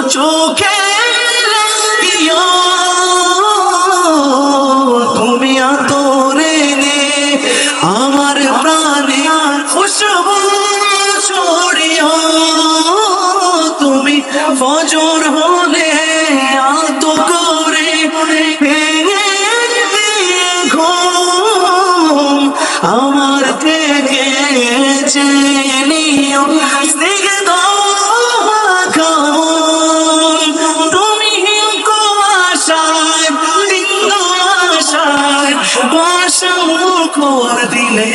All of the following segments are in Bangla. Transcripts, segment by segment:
চোখে লাগিও তুমি আতরে নে আমার প্রাণে খুশবু ছড়িও তুমি ফজর হলে আত করে ভেঙে দিয়ে ঘুম আমার থেকে চেনিও স্নিগ্ধ তুমি কুয়াশায় বিন্দু আশায় বাসা মুখর দিলে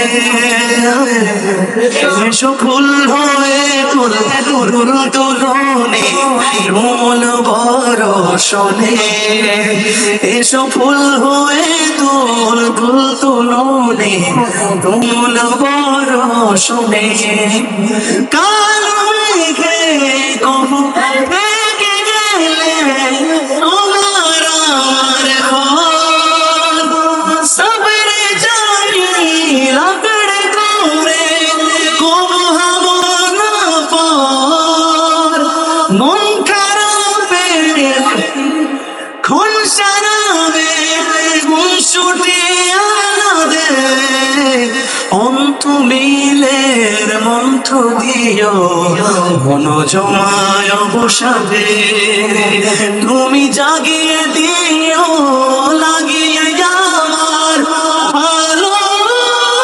এসো ফুল হয়ে তুল তুলনে রুমল বরষণে এসো ফুল হয়ে তুল তুলনে রুমল বরষণে কালো মেঘে কবু থেকে গেলে তোমার আমার ঘর সবরে জানি লাগড় করে কবু হব না পার মন খারাপে খুন সারাবে মন ছুটে আনাদে অন্ত মিলের মন্ত্র দিও মন জমায় বসাবে তুমি জাগিয়ে দিও লাগিয়ে আমার ভালোবাসার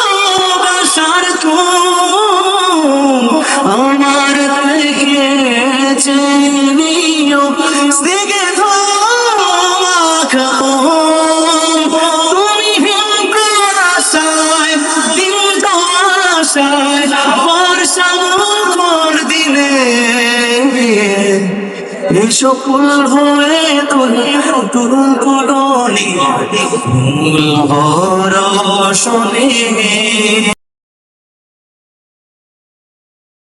আমার থেকে চেনিও স্নিগ্ধ তুমি কুয়াশায় দিন আশায় বর্ষা মুখর দিনে এসো ফুল হয়ে তুল কুলনি মূল বরষণে